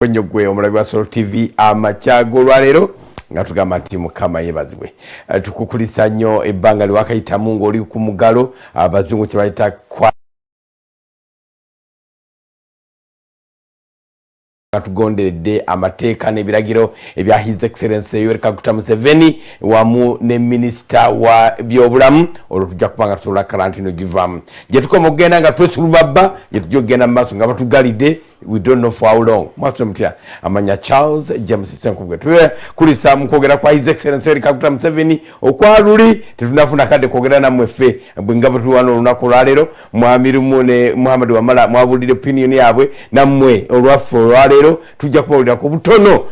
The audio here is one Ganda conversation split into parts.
Kwenye gwe omulabi wa Soul TV amacyago lwalero nga tugamba nti Mukama yebazibwe. Tukukulisa nnyo ebbanga liwakayitamu ng'oli ku mugalo abazungu kye bayita tugonderedde amateeka n'ebiragiro ebya His Excellency Yoweri Kaguta Museveni wamu ne Minisita wa byobulamu olwo tujja kubanga tusobola karantino givaamu gye tukoma okugenda nga twesulubabba gye tujja okugenda mu maaso nga batugalidde we don't know for how long. Mwaso mutya amanya Charles James Senkubwe tuwe kulisa mukogera kwa His Excellency Yoweri Kaguta Museveni okwaluli tetunafuna kadde kwogera nammwe ffe bwe nga batuwano olunaku lwaleero mwamirumu ne Muhammad Wamala mwabulire opinion yabwe nammwe olwaffe olwaleero tujja kubawulira ku butono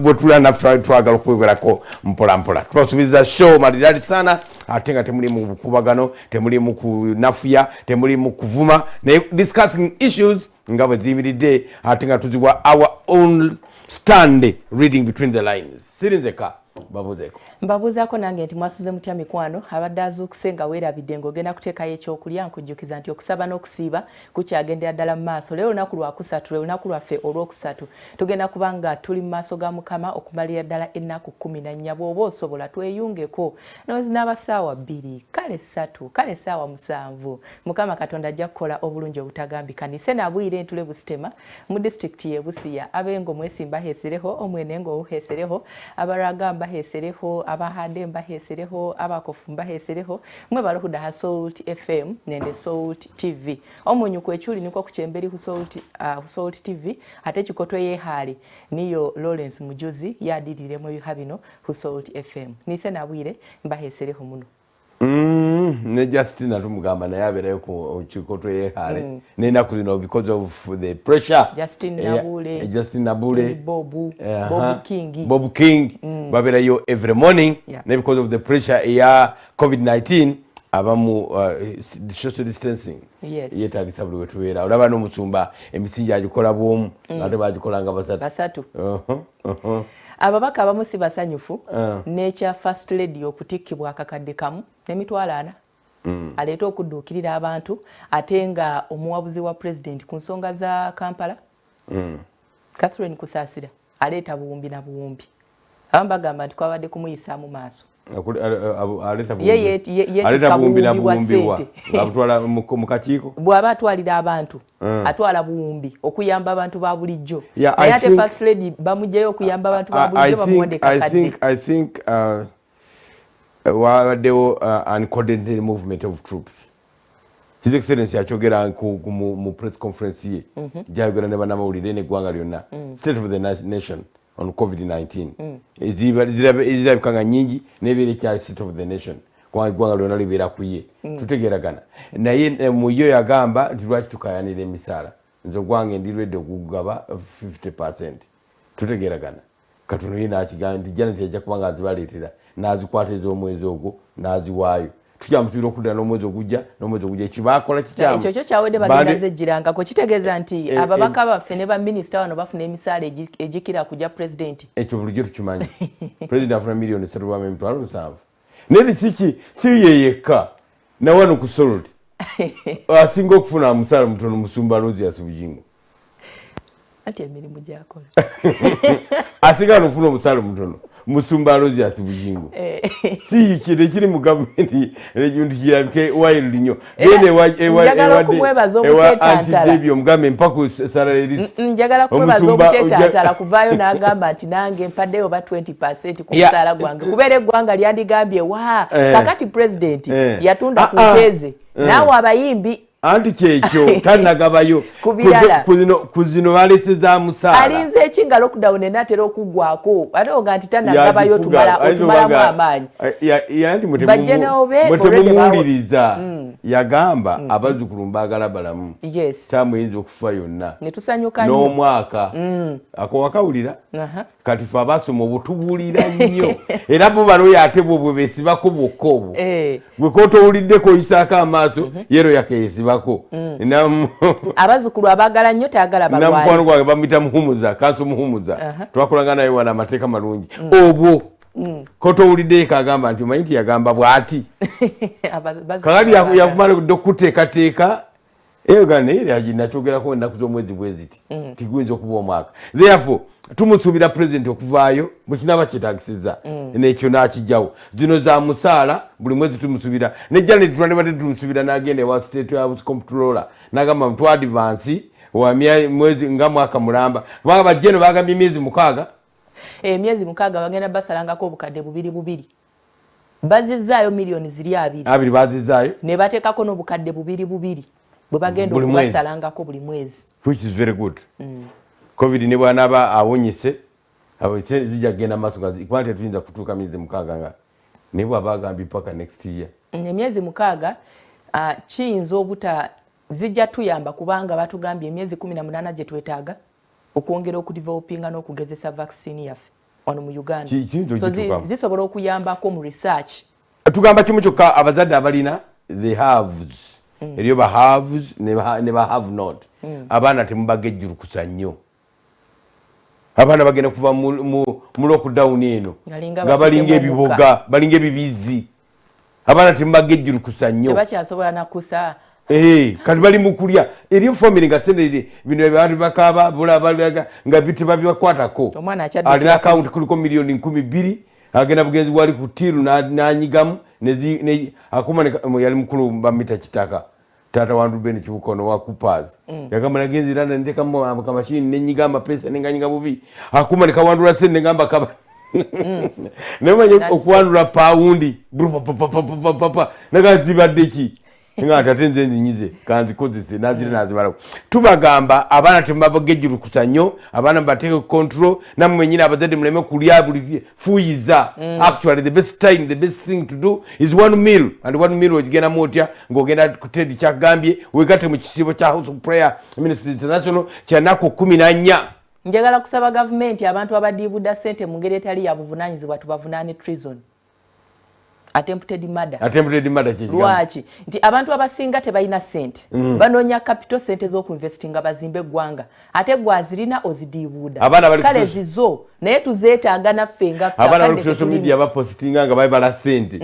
bwe tulina naffe twagala okwegerako mpola mpola. Tubasuubiza show maridadi sana ate nga temuli mu bukubagano temuli mu kunafuya temuli mu kuvuma ne discussing issues nga bwe ziyimiridde ate nga tuziwa our own stand reading between the lines. Sirinzeka babuzeeko mbabuzaako nange nti mwasuze mutya mikwano abadde azuukuse nga weerabidde ng'ogenda kuteekayo ekyokulya nkujjukiza nti okusaba n'okusiiba kukyagendera ddala mu maaso. Leero lunaku lwakusatu lunaku lwaffe olwokusatu tugenda kuba nga tuli mu maaso ga Mukama okumalira ddala ennaku 14 bw'oba osobola tweyungeko n'abasaawa 2 kale 3 kale essaawa 7 Mukama Katonda ajja kukola obulungi obutagambika. Nise nabwire ntule Busitema mu disitulikiti y'e Busia abengo mwesimba heesereho omwenengo uheesereho abaraga mbaheesereho abahande mbaheesereho abakofu mbaheesereho mwe baluhuda ha Salt FM nende Salt TV omunyuku ekyuli niko kuchemberi hu Salt TV ate kikotwe yehali niyo Lawrence Mujuzi yadirire mu bihabino hu Salt FM. Nise nabwire mbaheesereho muno ne Justin atumugamba naye abeerayo ku kikoto yehale n'ennaku zino because of the pressure Justin Nabule Bob King babeerayo every morning ne because of the pressure ya COVID-19 abamu social distancing yetagisa buli wetubeera olaba n'omusumba emisingi agikola bwomu ate bagikolanga basatu. Ababaka abamu si basanyufu n'ekya First Lady okutikkibwa akakadde kamu n'emitwalo 4 aleeta okudduukirira abantu ate nga omuwabuzi wa president ku nsonga za Kampala Catherine Kusaasira aleeta buwumbi na buwumbi abamu bagamba nti kwabadde kumuyisaamu maaso aleta buwumbi na buwumbi abutwala mu kakiiko bw'aba atwalira abantu atwala buwumbi okuyamba abantu ba bulijjo naye ate First Lady bamugyeyo okuyamba abantu ba bulijjo bamuwonde kakadde. I think waddewo uncoordinated movement of troops. His Excellency akyogera mu press conference ye gyayogera ne bannamawulire n'eggwanga lyonna state of the nation on COVID-19 ezirabika nga nyingi n'ebeera ekyali state of the nation kubanga eggwanga lyonna libeera ku ye tutegeeragana naye mu yo yagamba nti lwaki tukayanira emisaala nze ogwange ndirwedde okugaba 50%. Tutegeeragana katono ye n'akigamba nti Janet yajja kubanga azibaleetera n'azikwata ez'omwezi ogwo n'aziwaayo tukyamutuira okudda n'omwezi ogujja ekibaakola kikyamu ekyo kyawedde bagenda zejjirangako kitegeeza nti ababaka baffe ne baminisita wano bafuna emisaala egikira kujja pulezidenti ekyo bulijjo tukimanyi pulezidenti afuna miliyoni 3.7 naye si ye yekka nawano ku Salt asinga okufuna omusaala mutono Musumba Rosias Bujingo ati emirimu gyakola asinga n'okufuna omusaala mutono Musumba Rosias Bujingo si kiri mu gavumenti ekintu kirabike wayiro linyo njagala okumwebaza obuteetantala omugambe mpaku salary njagala kumwebaza obuteetantala kuvaayo n'agamba nti nange mpaddeyo oba 20% ku musaala gwange kubeera eggwanga lyandigambye kakati pulezidenti yatunda ku nteeze naawe abayimbi anti kyekyo tanagabayo ku zino baleseza musaala alinze ekinga lockdown enatera okuggwako ate oga nti tanagabayo otumalamu amaanyi bwetemuwuliriza yagamba abazzukulu mbaagala balamu tamuyinza okufa yonna n'omwaka ako wakawulira kati fe abasoma obutubuulira nnyo era bo baloyo ate bwe beesibako bwokka obwo gwe kootowuliddeko oyisaako amaaso yero yakeyesibako abazzukulu abaagala nnyo tayagala balwale namukwano gwange bamuyita Muhumuza kanso Muhumuza twakolanga naye wana amateeka malungi obwo kotowulidde kagamba nti omanyi yagamba bw'ati kakati yakumala okuteekateeka gane nachogerako ennaku z'omwezi bweziti tiguyinza okuba omwaka therefore tumusuubira president okuvaayo bwekinaba kyetagisiza nekyo nakijjawo zino za musaala buli mwezi tumusuubira ne Janet twandibadde tumusuubira n'agenda ewa state house comptroller n'agamba mutw advance wa mwezi nga mwaka mulamba kubanga bajjeno bagambye emyezi 6 emyezi 6 bagenda basalangako obukadde 2 bazizzaayo miliyoni 2 bazizzaayo ne bateekako n'obukadde 2 bwe bagenda okubasalangako buli mwezi, which is very good. Covid ne bwanaba awonyese abese zijja kugenda maaso kuba tetuyinza kutuuka myezi 6 nga ne bwabagambye paka next year. Emyezi 6 kiyinza obuta zijja tuyamba kubanga batugambye emyezi 18 gye twetaaga okwongera okudevelopinga n'okugezesa vaccine yaffe wano mu Uganda. So zisobola okuyambako mu research. Tugamba kimu kyokka abazadde abalina the haves. Eriyo ba haves ne ba have not. Abaana temubagejjurukusa nnyo. Abaana bagenda kuva mu lockdown eno nga balinga ebiboga balinga ebibizi. Abaana temubagejjurukusa nnyo. Tebakyasobola nakusa. Kati bali mu kulya eriyo family nga tsende bino abantu bakaba bulabaga nga bitu babikwatako. Alina account kuliko milioni 12 agenda bugenzi wali ku tiru nanyigamu ne akuma yali mukulu bamita kitaka tata wandu bene kibukono wa Coopers yagamba nagenzi randa ndeka mu kamashini nenyiga amapesa nenganyinga bubi akuma nikawandula sente ngamba kaba nemanye okwandula paundi papa nagazibadde ki nga tatenze nyize kanzi kozese nazire nazibala tubagamba abana tembabagejiru kusanyo abana bateke control namwe nyina abazade muleme kulya buli fuyiza. Actually the best time, the best thing to do is 1 meal, and 1 meal ogenda motya ngogenda kutedi kyagambye wegate mu kisibo kya House of Prayer Ministry International kyanako 14. Njagala kusaba government abantu abadibuda sente mu ngeri etali ya buvunanyizibwa tubavunane treason. Attempted murder lwaki nti abantu abasinga tebalina sente banonya capital sente z'okuinvestinga bazimbe eggwanga ate gwazirina ozidibuuda kale zizo naye tuzeetaaga naffe nga abaana bali ku social media bapostinga nga babala sente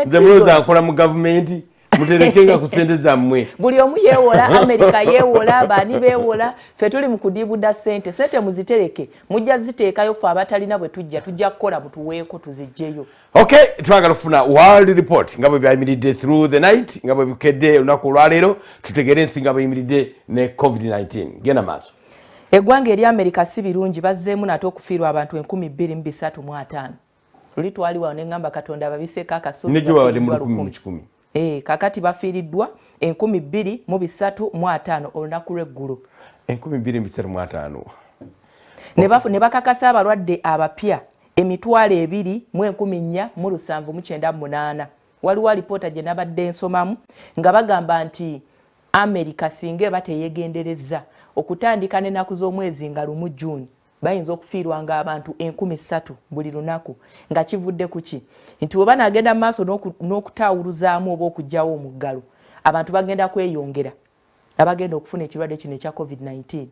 nze akola mu gavumenti muterekenga ku sente zammwe buli omu yeewola America yeewola baani beewola ffe tuli mu kudibuuda sente muzitereke mujja ziteekayo ffe abatalina bwe tujja kukola mutuweeko tuzijjeyo. Okay, twagala kufuna world report nga bwe byayimiridde through the night nga bwe bikedde olunaku olwaleero tutegere ensinga bweyimiridde ne COVID-19 genda maaso. Eggwanga eri America si birungi bazzeemu nate okufiirwa abantu 2335 luli twaliwa n'engamba Katonda ababiseeko akasubi nejo babadde mu 10,000 kakati bafiiriddwa 2335 olunaku lw'eggulu 2335 ne bakakasa abalwadde abapya 2,498 waliwo alipoota gye nabadde nsomamu nga bagamba nti America singa eba teyegendereza okutandika n'ennaku z'omwezi nga 1 June bayinza okufiirwa nga abantu 3,000 buli lunaku nga kivudde kuki nti bwe banaagenda mu maaso n'okutaawuluzaamu oba okugyawo omuggalo abantu bagenda kweyongera abagenda okufuna ekirwadde kino ekya COVID-19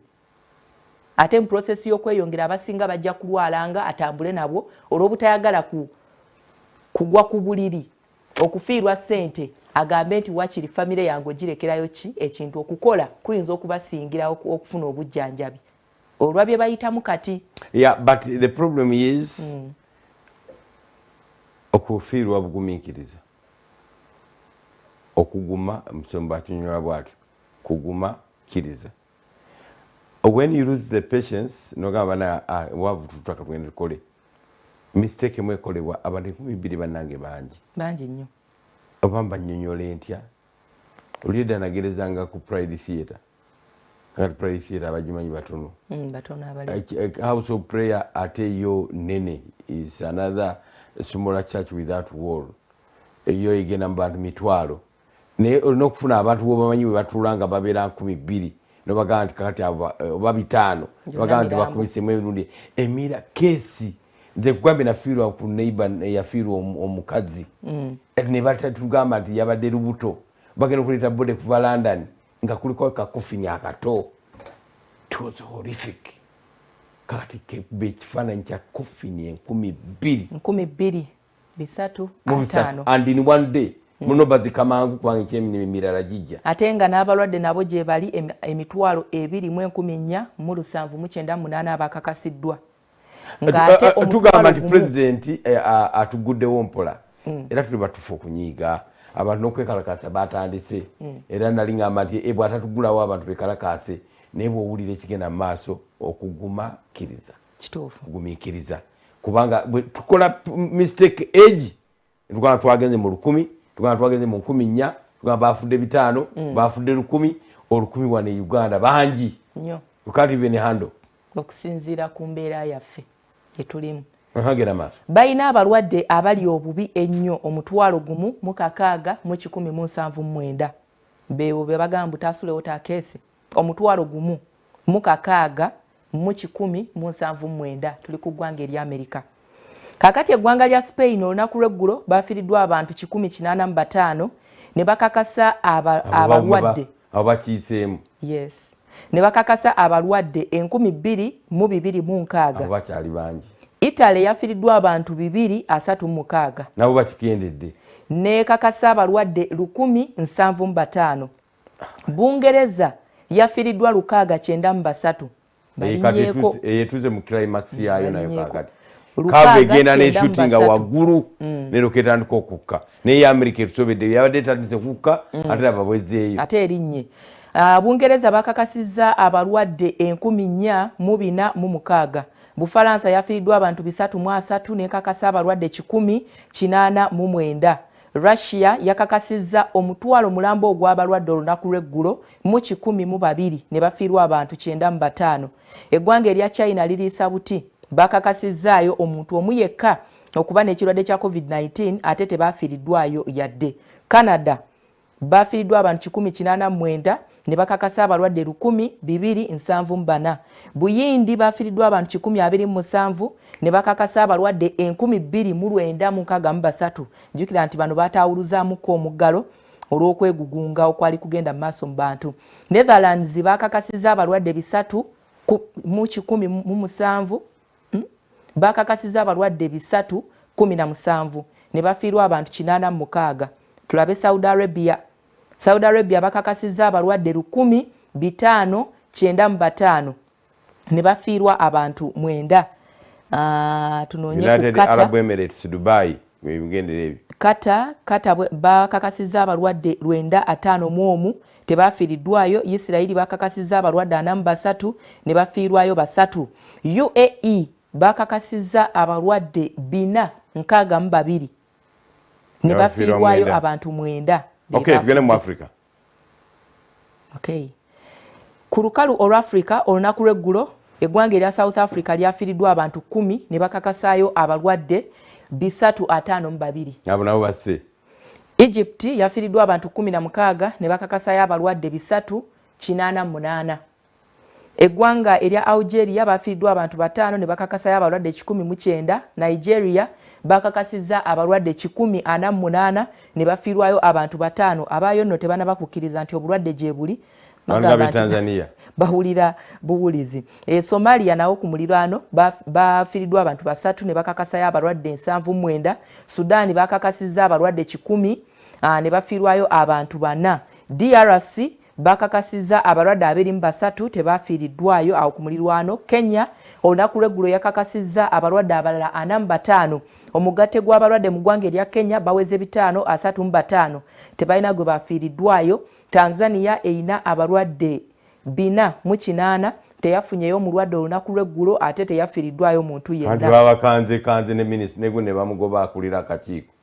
ate mu process y'okweyongera abasinga bajja kulwalanga atambule nabwo olw'obutayagala kugwa ku buliri okufiirwa sente agambe nti wakiri famire yange ogirekerayo ki ekintu okukola kuyinza okubasingira okufuna obujjanjabi olwabye bayitamu kati. Yeah, but the problem is okufiirwa bugumiikiriza okuguma musomba kinywa bwatu kuguma kiriza. When you lose the patience nogamba na wavu tutaka tugende tukole mistake mwekolebwa abantu 200 banange bangi nnyo obamba nnyonyola entya ulida nagerezanga ku Pride Theatre abajimanyi batono abali House of Prayer ate yo nene is another smaller church without wall yo igena abantu mitwalo ne olinokufuna abantu bobamanyi batulanga babera 200 nobaganti kakati aba bitano baganti bakubise mwerundi emira kesi nze kugambye nafiirwa ku neighbor yafiirwa omukazi ne batatugamba nti yabadde lubuto bagenda okuleeta bode kuva London nga kuliko kakofini akato. It was horrific. Kakati kebe ekifaananyi kya kofini 2,000 3 and in one day muno bazikamangu kwange kyemirimu emirala gijja ate nga n'abalwadde nabo gye bali emitwalo 2,178 abakakasiddwa tugamba nti pulezidenti atuguddewo mpola era tuli batufu okunyiiga abantu n'okwekalakasa batandise era nali ngamba nti bw'atatugulawo abantu bekalakase naye bw'owulira ekigenda mu maaso okugumakkiriza kituufu kugumiikiriza kubanga tukola mistake age tugamba twagenze mu 1,000 tugamba twagenze mu 4,000 tugamba bafudde 5 bafudde 1,000 olukumi wano e Uganda bangi nnyo you can't even handle okusinziira ku mbeera yaffe gyetulimu gera maaso balina abalwadde abali obubi ennyo 1,179 beewo be bagamba butaasulewo takeese 1,179 tuli ku ggwanga erya Amerika. Kakati eggwanga lya Spain olunaku lw'eggulo bafiiriddwa abantu 185 ne bakakasa abalwadde abakiiseemu yes ne bakakasa abalwadde 2,206 bakyali bangi. Italy yafiiriddwa abantu 236 nabo bakikendedde ne kakasa abalwadde 1,075. Bungereza yafiiriddwa 693 balinyeeko eyetuze mu climax yayo nayo kakati kava egenda n'eshutinga waggulu neroketandika okukka naye Amerika etusobedde yabadde etandise kukka ate ababwezeeyo ate erinnye. Bungereza bakakasizza abalwadde 4,406. Bufalansa yafiiriddwa abantu 303 nekakasa abalwadde 1,089. Russia yakakasizza omutwalo mulambo ogw'abalwadde olunaku lw'eggulo mu 1,200 ne bafiirwa abantu 95. Eggwanga erya China liriisa buti bakakasizzaayo omuntu omu yekka okuba n'ekirwadde kya COVID-19 ate tebafiiriddwayo yadde. Canada bafiiriddwa abantu 189 ne bakakasa abalwadde 274. Buyindi bafiiriddwa abantu 127 ne bakakasa abalwadde 2,963. Jjukira nti bano baataawuluzaamuko omuggalo olw'okwegugunga okwali kugenda mu maaso mu bantu. Netherlands bakakasizza abalwadde 3 mu 117 bakakasizza abalwadde 317 ne bafiirwa abantu 86. Tulabe Saudi Arabia bakakasizza abalwadde 1,595 ne bafiirwa abantu 9. Tunoonye ku United Arab Emirates Dubai bigendera ebyo. Kata bakakasizza abalwadde 951 tebafiiriddwayo. Isirayiri bakakasizza abalwadde 43 ne bafiirwayo 3. UAE bakakasizza abalwadde 462 ne bafiirwayo abantu 9. Okay, tugende mu Africa. Okay. Ku lukalu olw'Africa olunaku lw'eggulo eggwanga erya South Africa lyafiiriddwa abantu 10 ne bakakasaayo abalwadde 352. Abo nabo basse. Egypt yafiiriddwa abantu 16 ne bakakasaayo abalwadde 388. Eggwanga erya Algeria bafiiriddwa abantu 5 ne bakakasaayo abalwadde 109. Nigeria bakakasizza abalwadde 148 ne bafiirwayo abantu 5. Abaayo nno tebanabakukiriza nti obulwadde gye buli Tanzania bahulira buwulizi. Somalia nawo ku muliraano bafiiriddwa abantu 3 ne bakakasaayo abalwadde 79. Sudan bakakasizza abalwadde 10 ne bafiirwayo abantu 4. DRC bakakasizza abalwadde 23 tebafiiriddwayo awo ku mulirwano. Kenya olunaku lw'eggulo yakakasizza abalwadde abalala 45. Omugatte gw'abalwadde mu ggwanga erya Kenya baweze 535 tebalina gwe bafiiriddwayo. Tanzania erina abalwadde 408 teyafunyeyo omulwadde olunaku lw'eggulo ate teyafiiriddwayo muntu yenna. Anti babakanze ne minisita ne gwe ne bamugoba akulira akakiiko.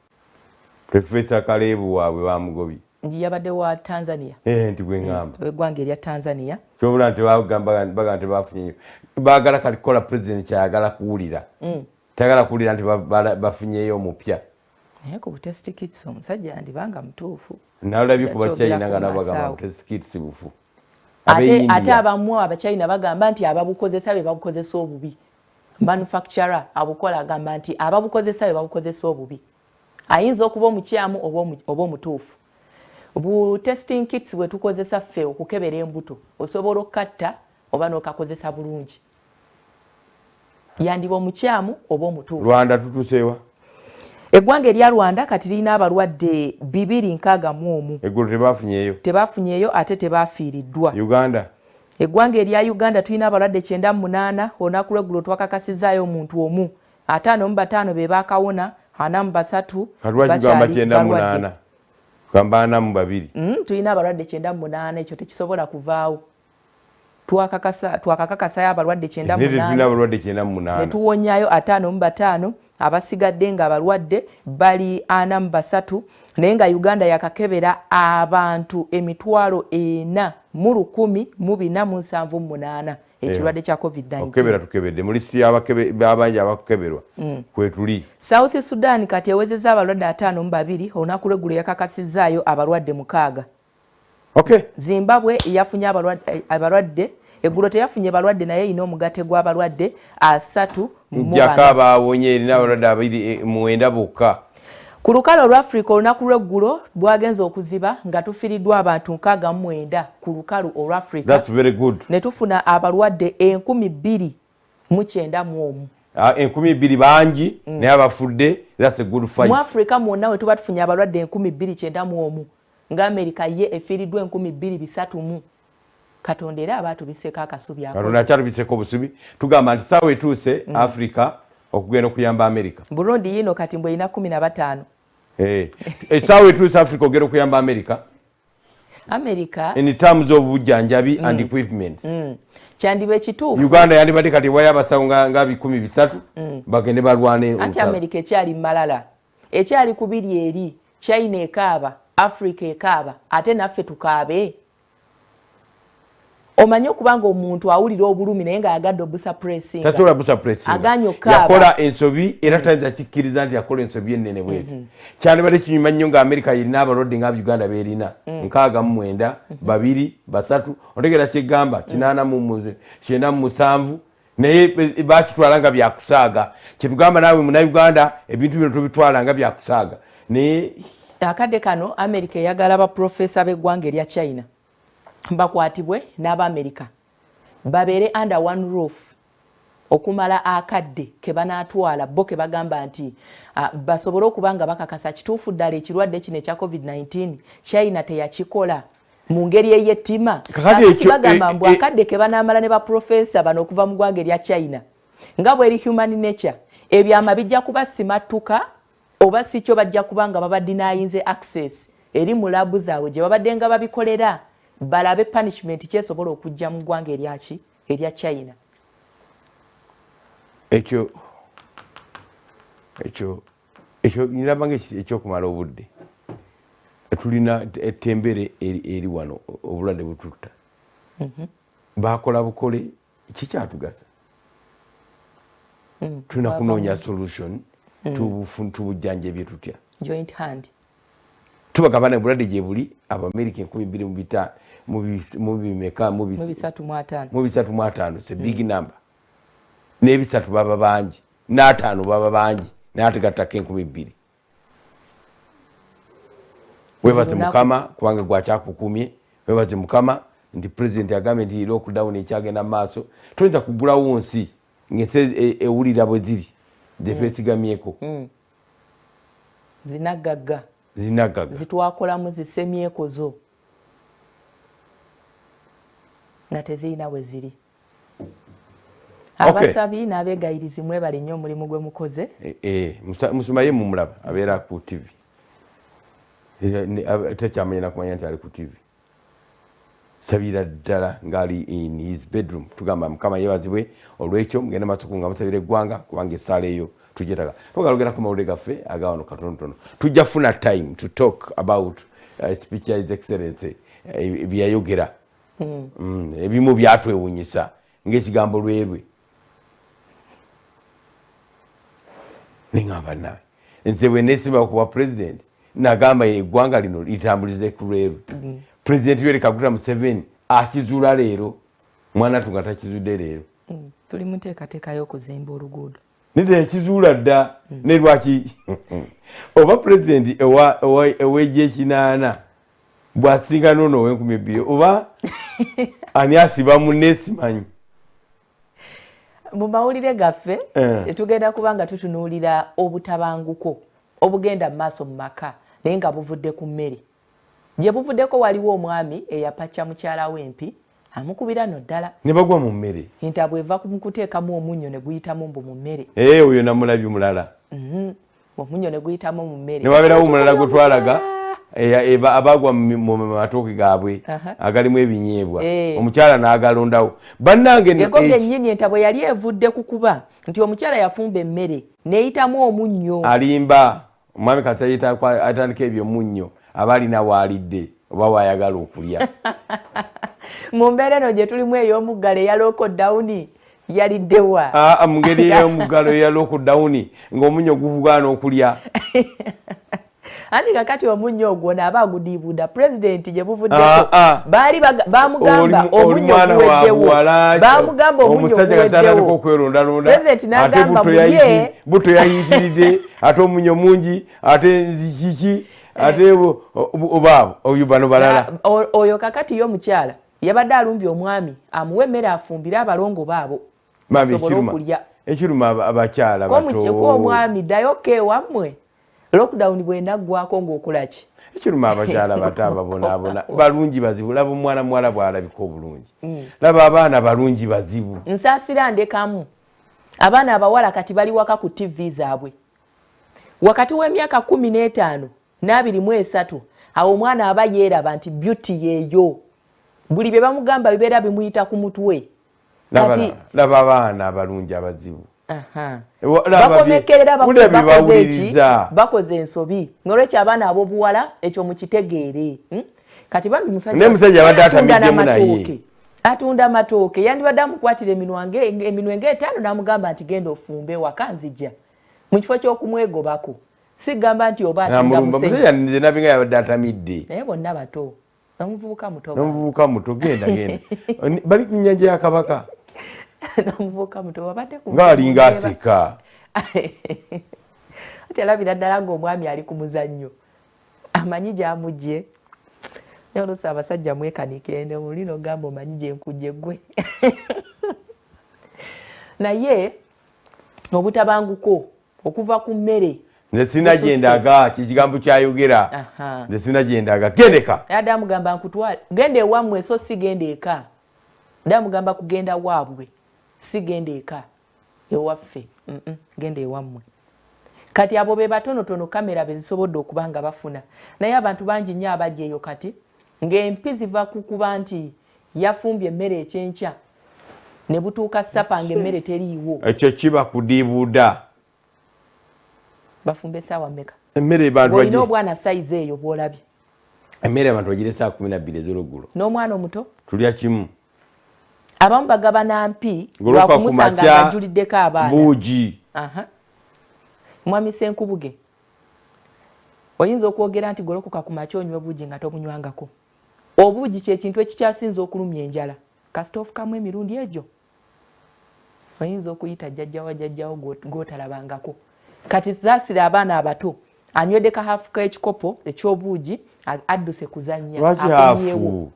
Professor Kalebu waabwe bamugobye. Yabadde wa Tanzania. Nti gwe ngamba. Eggwanga erya Tanzania. Kyobula nti bagamba nti bafunyeyo. Baagala kati kola president kyayagala kuwulira. Tayagala kuwulira nti bafunyeyo omupya. Naye ku test kits omusajja yandibanga mutuufu. Nalabye ku Bachina nga nabo bagamba test kits bufu. Ate abamu Abachina bagamba nti ababukozesa be babukozesa obubi. Manufacturer abukola agamba nti ababukozesa be babukozesa obubi. Ayinza okuba omukyamu oba omutuufu. Bu testing kits bwe tukozesa ffe okukebera embuto osobola okkatta oba n'okakozesa bulungi. Yandiba omukyamu oba omutuufu. Rwanda tutuseewa. eggwanga erya Rwanda kati lirina abalwadde 261 eggulu tebafunyeyo ate tebafiiriddwa. Uganda eggwanga erya Uganda tulina abalwadde 98 olunaku lw'eggulo twakakasizaayo omuntu omu 55 be baakawona 43 bakyali balwadde. Kambana mu babiri tulina abalwadde 98 ekyo tekisobola kuvaawo. Twakakakasayo abalwadde 98 ne tuwonyaayo 55 abasigadde nga abalwadde bali 43 naye nga Uganda yakakebera abantu 4,178 ekirwadde kya COVID-19. Okebera tukebedde mu listi y'abangi abakukeberwa kwetuli. South Sudan kati ewezezza abalwadde 52 olunaku lw'eggulo yakakasizaayo abalwadde 6. Zimbabwe yafunye abalwadde eggulo teyafunye balwadde naye erina omugatte gw'abalwadde 3 njaka baawonye erina abalwadde 29 bokka. Ku lukalu olw'Afrika olunaku lw'eggulo bwagenze okuziba nga tufiiriddwa abantu 69 ku lukalu olw'Afrika. That's very good. Ne tufuna abalwadde 2,091. 2,000 bangi naye abafudde. That's a good fight. Mu Afrika mwonna we tuba tufunye abalwadde 2,091 nga Amerika ye efiiriddwa 2,300. Katonda era abaatubiseko akasubi ako. Katonda akyatubiseko obusubi. Tugamba nti saawa etuuse Afrika okugenda okuyamba Amerika. Burundi yino kati mbwe ina 15. Saawa etuuse Afrika okugenda okuyamba Amerika. In terms of bujjanjabi and equipment. Kyandiba ekituufu. Uganda yandibadde kati waya abasawo nga 1,300 bagende balwane. Anti Amerika ekyali malala. Ekyali kubiri eri. China ekaaba, Afrika ekaaba, ate naffe tukaabe. Omanyi okubanga omuntu awulira obulumi naye nga yagadde obusuppressing. Tasobola busuppressing. Aganya okaaba. Yakola ensobi era tayinza kikkiriza nti yakola ensobi ennene bw'etyo. Kyandibadde kinyuma nnyo nga Amerika yerina abalwadde nga Uganda beerina 69, 2, 3. Otegeera kyegamba 87 naye bakitwala nga byakusaaga. Kyetugamba naawe Munnayuganda ebintu bino tubitwala nga byakusaaga. Naye akadde kano Amerika eyagala baprofesa b'eggwanga erya China bakwatibwe n'Abamerika babeere under one roof okumala akadde ke banaatwala bo ke bagamba nti basobole okuba nga bakakasa kituufu ddala ekirwadde kino ekya COVID-19 China teyakikola mu ngeri ey'ettima. Bagamba mbu akadde ke banaamala ne baprofesa bano okuva mu ggwanga erya China nga bw'eri human nature ebyama bijja kuba simattuka oba si kyo bajja kubanga babadinayinze access eri mu labu zaabwe gye babadde nga babikolera balabe punishment kyesobola okujja mu ggwanga eryaki erya China. Ekyo niraba ng'ekyokumala obudde tulina ettembere eri wano obulwadde bututta. Bakola bukole kikyatugasa. Tulina kunoonya solution tubujjanjabye tutya. Joint hand. Tubagabana obulwadde gye buli Abamerika 2,500 mu 305. It's a big number. N'ebisatu baba bangi n'ataano baba bangi naye ate gattako 2,000. Webaze Mukama kubanga gwakyakukumye. Webaze Mukama nti President yagambye nti lockdown ekyagenda mu maaso tuyinza kugulawo nsi ng'ensi ewulira bwe ziri twesigamyeko. Zinagagga zitwakolamu zisemyeko zo nga tezirina we ziri. Abasabi n'abeegayirizi mwebale nnyo omulimu gwe mukoze. Musumaye mumulaba abeera ku TV. Tekyamanya nakumanya nti ali ku TV. Sabira ddala ng'ali in his bedroom. Tugamba Mukama yeebazibwe olw'ekyo mugende maaso nga musabira eggwanga kubanga essaala eyo tugyetaaga. Tugalogera ku mawulire gaffe agawano katonotono. Tujja funa time to talk about speech ya His Excellency byayogera. Ebimu byatwewuunyisa ng'ekigambo lwerwe. Nengamba nawe nze bwe neesimba okuba president nagamba eggwanga lino litambulize ku lwerwe. President Yoweri Kaguta Museveni akizuula leero mwana tunga takizudde leero. Tuli mu nteekateeka y'okuzimba oluguudo. Nite ekizuula dda ne lwaki oba president ew'eggye ekinaana bw'asinga n'ono ow'Enkumi oba ani asiba munne simanyi. Mu mawulire gaffe tugenda kubanga tutunuulira obutabanguko obugenda mu maaso mu maka naye nga buvudde ku mmere gye buvuddeko waliwo omwami eyapacca mukyala w'empi amukubira no ddala ne bagwa mu mmere entabwe eva mu kuteekamu omunnyo ne guyitamu mbu mu mmere oyo namulabye mulala omunnyo ne guyitamu mu mmere ne wabeerawo omulala gwe twalaga abagwa mu matooke gaabwe agalimu ebinyeebwa omukyala n'agalondawo bannange ego byennyini entabwe yali evudde kukuba nti omukyala yafumba emmere neeyitamu omunnyo alimba omwami kasa atandika ebyo munnyo aba alina waalidde oba waayagala okulya mu mbeera eno gye tulimu ey'omuggalo eya lokodawuni yaliddewa mu ngeri ey'omuggalo eya lokodawuni ng'omunnyo guvugaana okulya andi kakati omunnyo ogwo naaba agudiibuuda pulezidenti gye buvuddeko baali bamugamba omunnyo guweddewo bamugamba omunnyo guweddewo pulezidenti n'agamba mulye buto yayitiridde ate omunnyo mungi ate kiki ate obaabo oyo bano balala oyo kakati y'omukyala yabadde alumbye omwami amuwe emmere afumbire abalongo baabo basobole okulya ekiruma abakyala bato omwami ddayoko ewammwe lockdown bwenaggwako ng'okolaki ekiruma abakyala bato ababonaabona balungi bazibu laba omwana muwala bw'alabika obulungi laba abaana balungi bazibu nsaasira ndekamu abaana abawala kati bali waka ku tv zaabwe wakati w'emyaka 15 n'23 awo omwana aba yeeraba nti beauty yeeyo buli bye bamugamba bibeera bimuyita ku mutwe laba abaana abalungi abazibu bakomekerera bakoze ensobi ng'olwekyo abaana ab'obuwala ekyo mukitegeere kati bambi musajja abadde atamiddemu naye atunda amatooke yandibadde amukwatira eminwe ng'etaano n'amugamba nti genda ofumbe waka nzijja mu kifo ky'okumwegobako sigamba nti oba musajja nze nabinga yabadde atamidde naye bonna bato n'omuvubuka muto genda bali ku nnyanja ya Kabaka n'omuvubuka muto wabadde ng'alinga aseka ati alabira ddala ng'omwami ali ku muzannyo amanyi gy'amugye naye oluusi abasajja mwekanikende mulino ogamba omanyi gye nkujje ggwe naye obutabanguko okuva ku mmere nze sina gyendaga kikigambo kyayogera nze sina gyendaga gendeka yadde amugamba nkutwale genda ewammwe so si genda eka dde amugamba kugenda waabwe si genda eka ewaffe genda ewammwe kati abo be batonotono kamera bezisobodde okuba nga bafuna naye abantu bangi nnyo abali eyo kati ng'empi ziva ku kuba nti yafumbye emmere ekyenkya ne butuuka ssapa ng'emmere teriiwo ekyo kiba kudiibuuda bafumbe essaawa mmeka emmere bantu olina obwana sayizi eyo bw'olabye emmere abantu bagire saa 12 ez'oluggulo n'omwana omuto tulya kimu abamu bagabana mpi lwakumusanga ng'ajjuliddeko abaana buugi mwami Senkubuge oyinza okwogera nti golokoka ku makya onywa buugi nga tobunywangako obuugi kyekintu ekikyasinza okulumya enjala kasita ofukamu emirundi egyo oyinza okuyita jjajjawa jjajjawo gw'otalabangako kati zaasira abaana abato anywedde kahafu k'ekikopo ekyobuugi adduse kuzannya akomyewo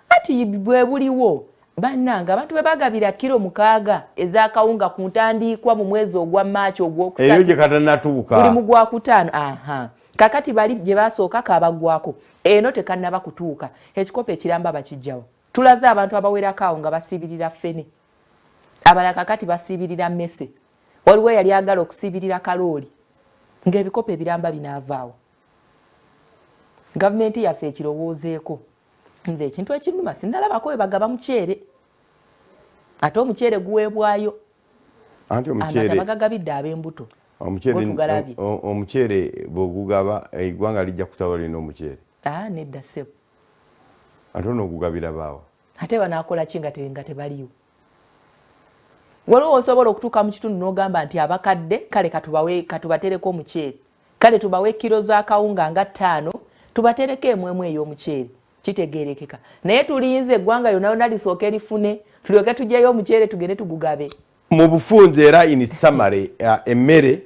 ati bwe buliwo bannanga abantu bwe bagabira kilo 6 ez'akawunga ku ntandiikwa mu mwezi ogwa Maachi ogwokusatu eyo gye katanatuuka buli mu Gwakutaano kakati bali gye basooka kabagwako eno tekannaba kutuuka ekikopo ekiramba bakijjawo tulaze abantu abawerako awo nga basiibirira ffene abalala kakati basiibirira mmese waliwo yali agala okusiibirira kalooli ng'ebikopo ebiramba binaavaawo gavumenti yaffe ekirowoozeeko nze ekintu ekinnuma sinnalabako we bagaba muceere ate omuceere guweebwayo amata bagagabidde ab'embuto omuceere bw'ogugaba eggwanga lijja kusaba lina omuceere nedda ssebo ate onoogugabira baawa ate banaakola ki nga tebaliiwo waliwo osobola okutuuka mu kitundu n'ogamba nti abakadde kale katubatereko omuceere kale tubawe kilo z'akawunga nga 5 tubatereko emwemu ey'omuceere kitegeerekeka naye tulinze eggwanga lyonna lisooke lifune tulyoke tujjayo omuceere tugende tugugabe mu bufunze era in summary emmere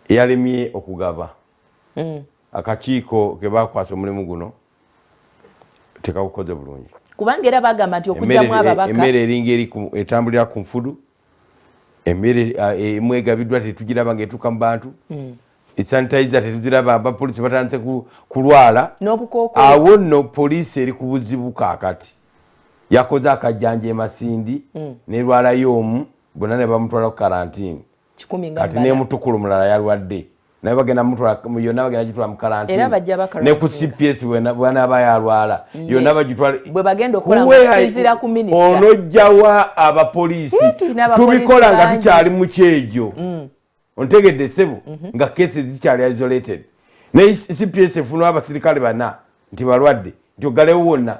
eyalemye okugaba akakiiko ke bakwasa omulimu guno tekagukoze bulungi kubanga era bagamba nti okujjamu ababaka emmere eringa etambulira ku nfudu emmere emwegabiddwa tetugiraba ng'etuuka mu bantu sanitizer tetuziraba abapoliisi batandise kulwala awo nno poliisi eri ku buzibu kaakati yakoze akajjanja emasindi nerwalayo omu bonna ne bamutwala ku karantini kati nemutukulu mulala yalwadde naye bagenda yonna bagenda gitwala mu karantini ne ku CPS bwanaaba yalwala yonna bagitwala onojjawa abapoliisi tubikola nga tukyali mu kyejo ontegedde ssebo nga cases zikyali isolated ne CPS efuna abasirikale bana nti balwadde nti ogalewo wonna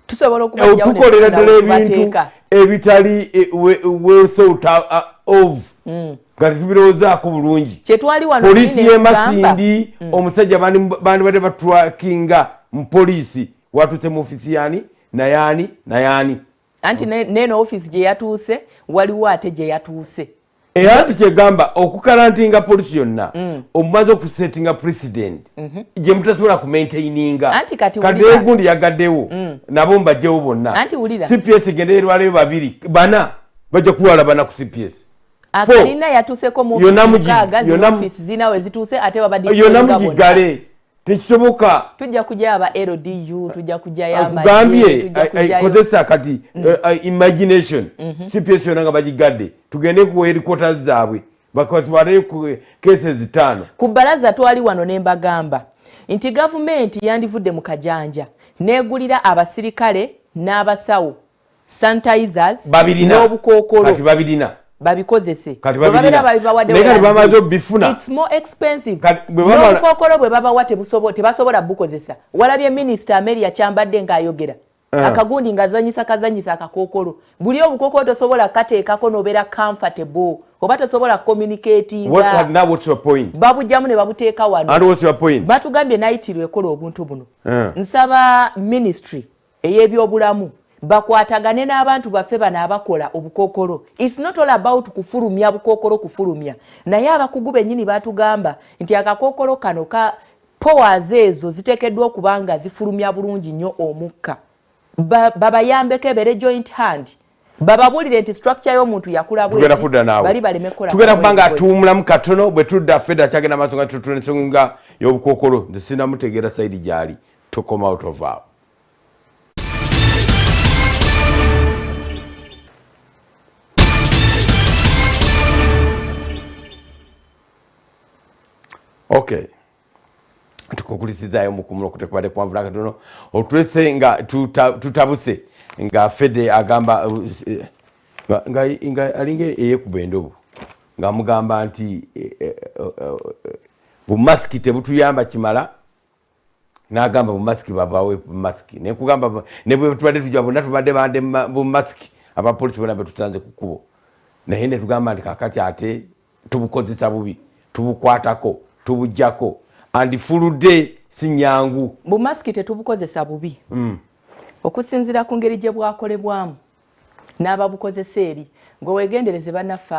tukolera ddala ebintu ebitali well thought of kati tubirowoozaako bulungi poliisi y'emasindi omusajja bandi badde batwakinga mu poliisi watuuse mu ofisi yani nayani anti neno office gye yatuuse waliwo ate gye yatuuse era nti kyegamba okukarantinga poliisi yonna omumaze okusettinga president gye mutasobola kumaintaininga kati egundi yagaddewo nabo mbajjewo bonna CPS egenda erwalayo babiri bana bajja kulwala bana ku CPS akalina yatuuseko mu office zinawe zituuse ate yonna mugigale tekisoboka tujja kujja aba LDU tujja kujja yamagambye kozesa kati imagination CPS yonna nga bagigadde tugende ku headquarters zaabwe bakatwale ku cases 5 ku balaza twali wano nembagamba nti gavumenti yandivudde mu kajanja negulira abasirikale n'abasawo sanitizers n'obukookolo kati babirina babikozese it's more expensive n'obukookolo bwe babawa tebasobola bukozesa walabye minisita Amelia Kyambadde ng'ayogera akagundi ngazanyisa kazanyisa akakookolo buli obukookolo tosobola kateekako nobeera comfortable oba tosobola communicatinga babujjamu ne babuteeka wano batugambye nayitirwe ekola obuntu buno nsaba ministry ey'ebyobulamu bakwatagane n'abantu baffe bano abakola obukookolo. It's not all about kufulumya bukookolo kufulumya. Naye abakugu bennyini batugamba nti akakookolo kano ka powers ezo ziteekeddwa okubanga zifulumya bulungi nnyo omukka. Babayambeko ebere joint hand. Bababulire nti structure y'omuntu yakula bweti bali baleme kola. Tugenda kubanga atuumulamu katono bwe tudda fedda kyagenda maaso nga tutulensonga y'obukookolo nze sinamutegeera side gyali to come out of our. Okay. Tukukulisizayo mukumulo kutekubade kwanvula katono otulese nga tutabuse nga fede agamba nga alinge eyekubendobo nga mugamba nti bumaski tebutuyamba kimala n'agamba bumaski babawe bumaski ne kugamba ne bwe tubadde tujja bonna tubadde bande bumaski abapolisi bonna betusanze ku kkubo naye ne tugamba nti kakati ate tubukozesa bubi tubukwatako tubujjako andi fuludde sinyangu bumaski tetubukozesa bubi okusinzira ku ngeri gye bwakolebwamu n'ababukozesa eri ng'owegendereze bannaffe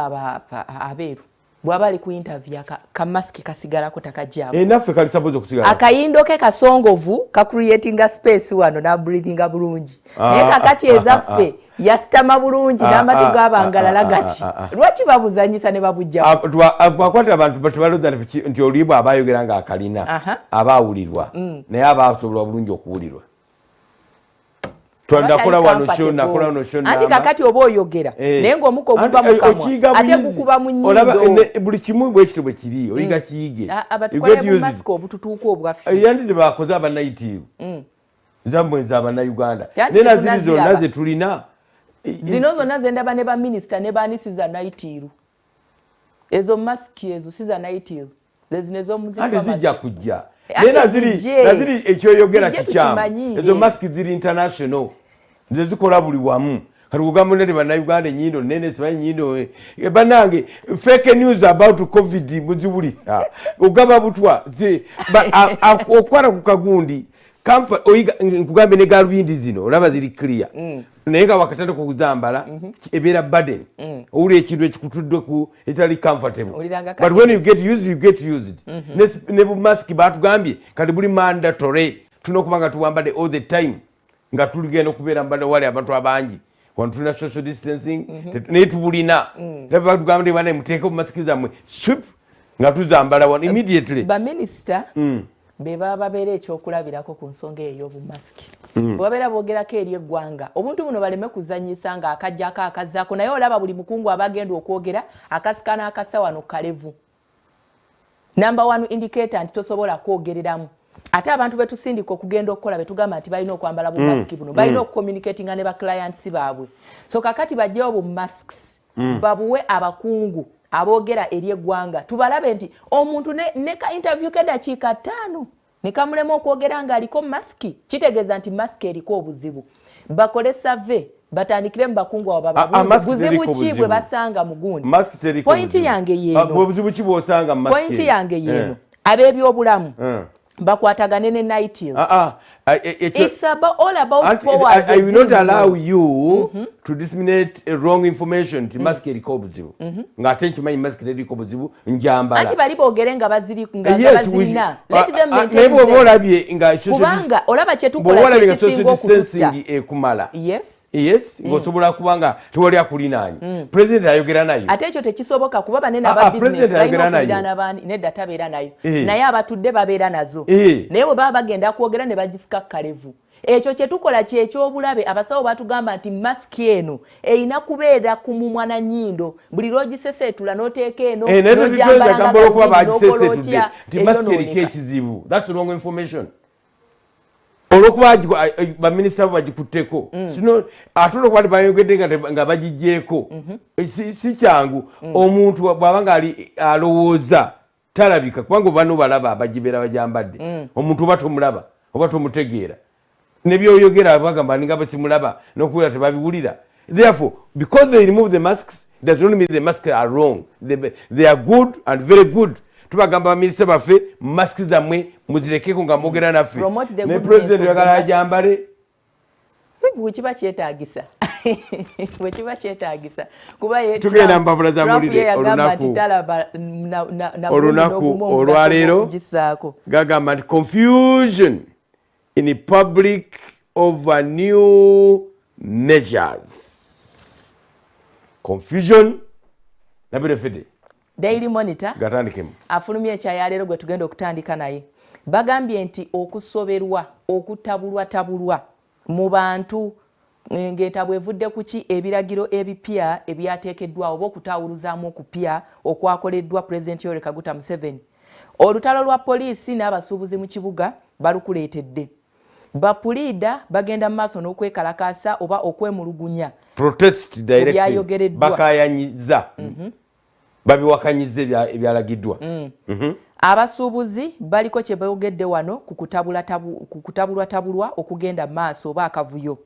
abeeru bw'aba ali ku interview kamaski kasigalako takajjaako naffe kali sapozi okusigala akayindo ke kasongovu kakreatinga space wano n'abreathinga bulungi naye kakati ezaffe yasitama bulungi n'amatu g'abangalala gati lwaki babuzanyisa ne babujjamu bwakwatira abantu tebaloza nti olibwa abayogera nga akalina abaawulirwa naye abaasobola bulungi okuwulirwa nakola wano shona anti kakati oba oyogera naye ng'omuka oguva mu kamwa ate gukuba mu nnyindo buli kimu bwekityo bwe kiri oyiga kiyige abatukole mu masika obututuuko obwaffe yandize bakoze abannayitiiru zambwenza abannayuganda naye naziri zonna ze tulina zino zonna zendaba ne baminisita ne baanisiza nayitiiru ezo masiki ezo siza nayitiiru zijja kujja naye naziri ekyoyogera kikyamu ezo masiki ziri international nze zikola buli wamu kati kugamba nti bannayuganda enyindo nene simanyi nyindo bannange fake news about covid muziwulira ogamba butwa okukwata ku kagundi nkugambe ne galubindi zino olaba ziri clear naye nga wakatandika okuzambala ebeera burden owulira ekintu ekikutuddwe ku etali comfortable but when you get used ne bumasiki batugambye kati buli mandatory tulina okuba nga tuwambadde all the time nga tuligenda okubeera mbadde wali abantu abangi wano tulina social distancing naye tubulina batugamba nti bana muteeke bumasiki zammwe nga tuzambala wano immediately ba minister be baba babeera ekyokulabirako ku nsonga ey'obumasiki bwabeera boogerako eri eggwanga obuntu buno baleme kuzanyisa nga akajjako akazaako naye olaba buli mukungu abagenda okwogera akasika n'akasa wano kalevu number 1 indicator nti tosobola kwogereramu ate abantu betusindika okugenda okukola betugamba nti balina okwambala bumasiki buno balina okucommunicatinga ne baclients baabwe so kakati bajjewo bumasks babuwe abakungu aboogera eri eggwanga tubalabe nti omuntu ne ka interview k'eddakiika 5 ne kamulema okwogera ng'aliko masiki kitegeeza nti masiki eriko obuzibu bakole survey batandikire mu bakungu abo bababuuze buzibu ki bwe basanga mu gundi pointi yange yeeno pointi yange yeeno ab'ebyobulamu bakwatagane ne Nightingale. It's all about powers. I will not allow you to disseminate wrong information. Mask eriko obuzibu. Ngate nkimanyi mask eriko obuzibu njambala. Anti bali boogere nga bazirina. Let them maintain. Nebo bolabye nga kubanga olaba kye tukola kyekisinga okutta. Ekumala. Yes. Ngosobola kubanga tewali akulinaanye. President ayogera nayo. Ate ekyo tekisoboka kuba banene aba business balina okulina n'abandi nedda tabeera nayo. Naye abatudde babeera nazo. Naye bwe baba bagenda kwogera ne bagisika kalevu ekyo kye tukola kyekyobulabe abasawo batugamba nti masiki eno erina kubeera ku mumwa na nnyindo buli lwogiseseetula n'oteeka eno n'ogyambalanga masiki eriko ekizibu. That's wrong information. Olwokuba baminisita bo bagikutteko ate olwokuba tebayogedde nga bagigjeeko si kyangu omuntu bw'aba nga alowooza talabika kubanga bano balaba abagibeera bajambadde omuntu oba tomulaba oba tomutegeera nebyoyogera bagamba ninga basimulaba n'okuwulira tebabiwulira. Therefore because they remove the masks does not mean the masks are wrong. They are good and very good. Tubagamba baminisita baffe masks zammwe muzirekeko nga mwogera naffe ne president yagala ajambale bwekiba kyetaagisa bwekiba kyetaagisa tugenda mbabula za mulire olunaku olwaleero gagamba nti confusion in the public over new measures. Confusion nabirefede Daily Monitor gatandikemu afulumye ekyayaleero gwe tugenda okutandika naye bagambye nti okusoberwa okutabulwa mu bantu ng'entabwe evudde ku ki ebiragiro ebipya ebyateekeddwawo oba okutawuluzaamu okupya okwakoleddwa Pulezidenti Yoweri Kaguta Museveni. Olutalo lwa poliisi n'abasuubuzi mu kibuga balukuleetedde. Bapuliida bagenda mu maaso n'okwekalakaasa oba okwemulugunya protest directive bakayanyiza babiwakanyiza ebyalagiddwa. Abasuubuzi baliko kye boogedde wano ku kutabulwa okugenda maaso oba akavuyo.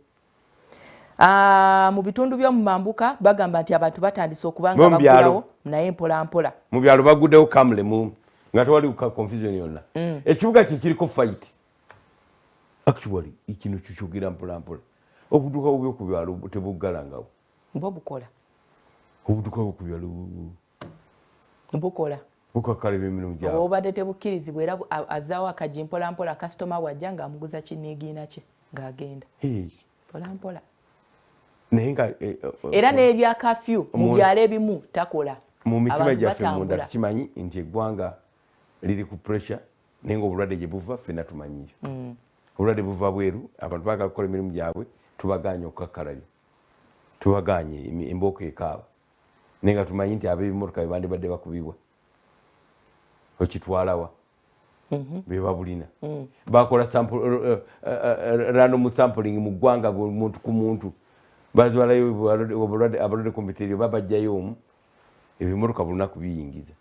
Mu bitundu by'omu mambuka bagamba nti abantu batandise okubanga bagulawo naye mpola. Mu byalo baguddewo kamulemu nga tewali confusion yonna. Ekibuga kye kiriko fight. Actually ikintu kikyugira mpola. Obuduka bubyo ku byalo tebuggalangawo. Mbo bukola. Obuduka ku byalo bukola. Bukakale bimino mjawo. Obadde tebukkirizibwa era azaawo akajimpola customer wajja nga amuguza kinniigiina kye ng'agenda. Mpola. Nenga era n'ebya curfew mu byalo ebimu takola. Mu mitima gyaffe munda tukimanyi nti eggwanga liri ku pressure nenga obulwadde gye buva ffenna tumanyiyo. Obulwadde buva bweru abantu baagala kukola emirimu gyabwe tubaganye okukakkalabya. Tubaganye embooko ekaaba. Nenga tumanyi nti ab'ebimotoka bye bandibadde bakubibwa. Okitwalawa. Be babulina. Bakola random sampling mu ggwanga muntu ku muntu. Bazwalayo abalwadde komiterio babajjayo omu ebimotoka bulunaku biyingiza.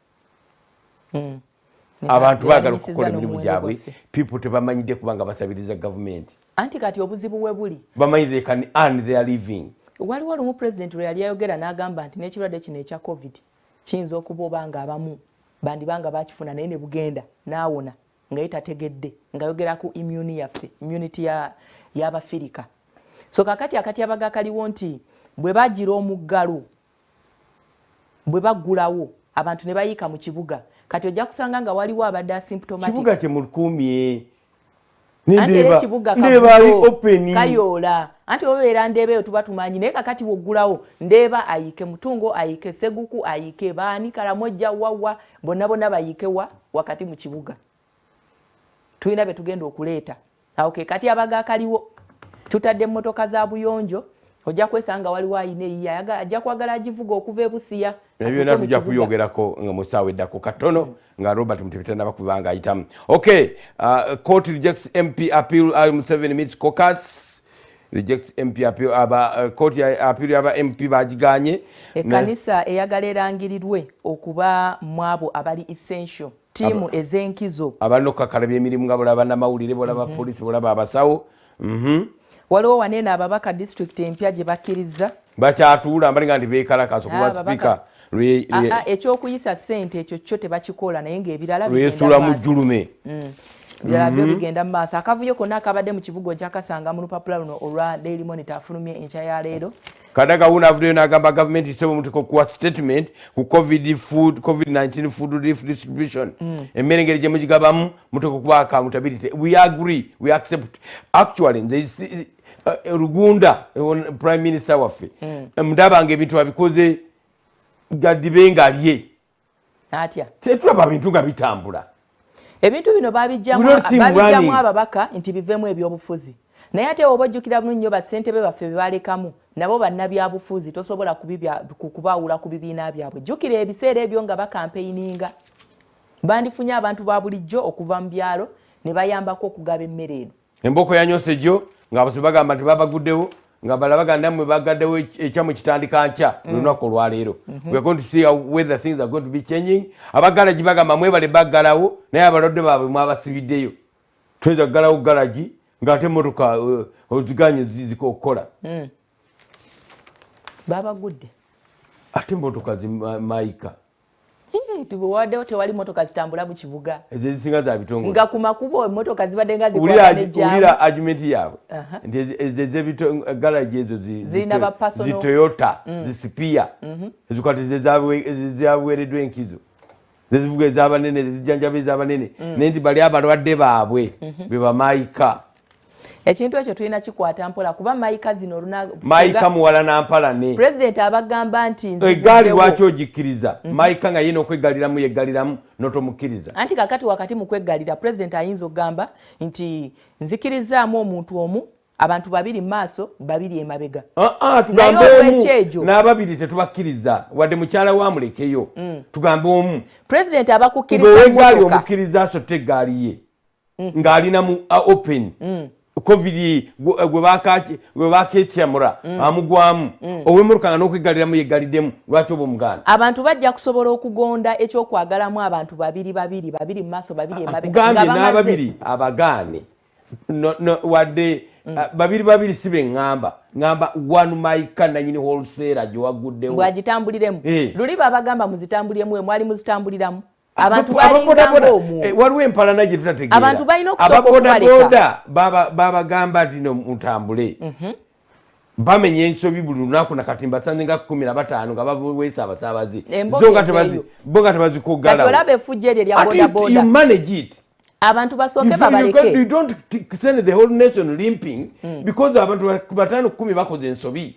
Abantu baagala okukola emirimu gyabwe people tebamanyidde kubanga basabiriza gavumenti. Anti kati obuzibu we buli bamanyi they can earn their living. Waliwo olumu president lwe yali ayogera n'agamba nti n'ekirwadde kino ekya covid kiyinza okuba obanga abamu bandibanga bakifuna naye ne bugenda n'awona nga ye tategedde ng'ayogera ku immunity y'Abafirika. So kakati akatyabaga kaliwo nti bwe bagira omuggalo bwe baggulawo abantu ne bayiika mu kibuga kati ojja kusanga nga waliwo abadde asymptomatic. Kibuga kye mulukumye Ndeeba ali open kayola anti obeera Ndeeba eyo tuba tumanyi naye kakati woggulawo Ndeeba ayike Mutungo ayike Seguku ayike baani Kalamojja wawa bonna bayike wakati mu kibuga tulina be tugenda okuleeta awo ke kati abaga kaliwo tutadde emmotoka za buyonjo ojja kwesanga waliwo ayina eyiya ajja kwagala agivuga okuva e Busiya ebyo na tujja kuyogerako nga musaawe eddako katono nga Robert Mutepete nabakubanga ayitamu. Okay, court rejects MP appeal item 7 minutes caucus rejects MP appeal court ya appeal yaba MP bagiganye ekkanisa eyagala erangirirwe okuba mwabo abali essential tiimu ez'enkizo abalina okukakalabya emirimu nga bulaba namawulire bulaba polisi bulaba abasawo waliwo waneena ababaka district empya gye bakkiriza bakyatuula mbalinga nti beekalakaasa okuba sipiika ekyokuyisa ssente ekyo kyo tebakikola naye ng'ebirala lwesula mu jjulume ebirala byo bigenda mu maaso. Akavuyo konna akabadde mu kibuga okyakasanga mu lupapula luno olwa Daily Monitor afulumye enkya ya leero. Kadaga wuna avuddeyo n'agamba gavumenti isaba omutiko kuwa statement ku COVID-19 food relief distribution. Emmere engeri gye mugigabamu mutiko kuba accountability. We agree, we accept. Actually, Rugunda, Prime Minister waffe, mudabanga ebintu abikoze gadibe ngalye. Atya. Tetulaba bintu nga bitambula. Ebintu bino babijjamu ababaka nti bivemu ebyobufuzi. Naye ate oba ojjukira bulungi nnyo bassente be baffe bebalekamu nabo bannabyabufuzi tosobola kubaawula ku bibiina byabwe. Jjukira ebiseera ebyo nga bakampeininga bandifunye abantu ba bulijjo okuva mu byalo ne bayambako okugaba emmere eno. Emboko yanyose gyo ng'abasomyi bagamba nti babaguddewo nga balabaga nammwe bagaddewo ekyamu kitandika nkya lunaku olwaleero. We are going to see whether things are going to be changing. Abagalaji bagamba mwebale baggalawo naye abalwadde baabwe mwabasibiddeyo. Tuyinza kuggalawo galaji ng'ate emmotoka oziganye zikokola. Babagudde. Ate emmotoka zimayika. Tubuwaddewo tewali motoka zitambula mu kibuga. Ezo ezisinga za bitongole. Nga ku makubo emmotoka zibadde nga zikwata n'ejjaamu. Ulira argument yaabwe. Galaji ezo zi Toyota, zi Spia. Ezikwata ezaweereddwa enkizo. Zezivuga ez'abanene, zizijjanjaba ez'abanene. Naye nti bali abalwadde baabwe be bamayika. Ekintu ekyo tulina kikwata mpola kuba mayika zino mayika muwala nampala ne President abagamba nti egaali lwaki ogikkiriza mayika nga yina okweggaliramu yeggaliramu notomukkiriza anti kakati wakati mu kweggalira President ayinza okugamba nti nzikirizaamu omuntu omu abantu babiri mu maaso babiri emabega tugambe omu n'ababiri tetubakkiriza wadde mukyala wa mulekeyo tugambe omu President abakukkiriza egaali omukkiriza asotte eggaali ye ng'alina mu open COVID gwe baketyamura amugwamu ow'emmotoka nga n'okweggaliramu yeggaliddemu lwaki oba omuganda abantu bajja kusobola okugonda ekyokwagalamu abantu babiri mu maaso babiri emabega kugambye n'ababiri abagaane wadde babiri si be ngamba one mayika nanyini wholesale gye waguddewo bwagitambuliremu luli babagamba muzitambuliremu mwali muzitambuliramu abantu waliwo empalana gye tutategeera abantu balina okusooka ababodaboda babagamba nti no mutambule bamenye ensobi buli lunaku nakati mbasanze nga 15 nga baweesa abasaabaze bo nga tebazikuggalawo you manage it abantu basooke babaleke you don't send the whole nation limping because abantu 5-10 bakoze ensobi.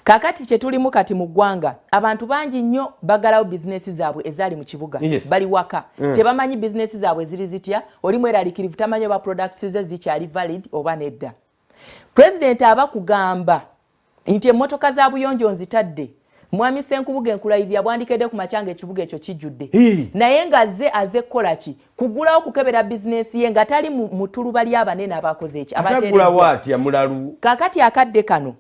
Kakati kyetulimu kati mu ggwanga abantu bangi nnyo bagalawo bizinesi zaabwe ezaali mu kibuga bali waka tebamanyi bizinesi zaabwe ziri zitya oli mweraliikirivu tamanyi oba products ze zikyali valid oba nedda. President aba kugamba nti emmotoka za buyonjo nzitadde mwami Ssenkubuge enkulayirira bwandikedde ku makyanga ekibuga ekyo kijjudde naye nga aze kukola ki kugulawo kukebera bizinesi ye nga tali mu tuluba ly'abanene abakoze eki abateeragulawo atya mulalu. Kakati akadde kano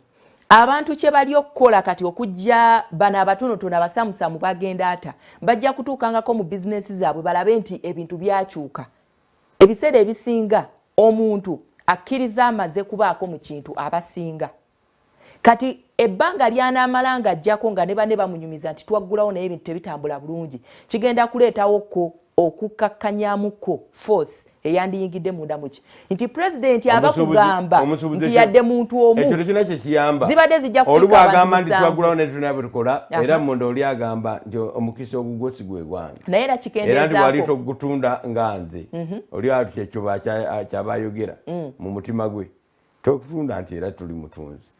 abantu kye bali okukola kati okujja bano abatonotono abasamusamu bagenda ata bajja kutuukangako mu bizinesi zaabwe balabe nti ebintu byakyuka. Ebiseera ebisinga omuntu akkiriza amaze kubaako mu kintu abasinga kati ebbanga ly'anaamala ng'ajjako nga ne banne bamunyumiza nti twaggulawo naye ebintu tebitambula bulungi kigenda kuleetawokko okukakkanyamuko force eyandiyingidde munda muki nti president abakugamba nti yadde muntu omu ekyo tekina kyekiyamba zibadde zijja kutika olubu agamba nti twagulawo ne tunabwe tukola era munda oli agamba nti omukisa ogugwosi gwe gwange naye era era nti wali togutunda nga nze oli atu kyekyoba kyabayogera mu mutima gwe tokutunda nti era tuli mutunzi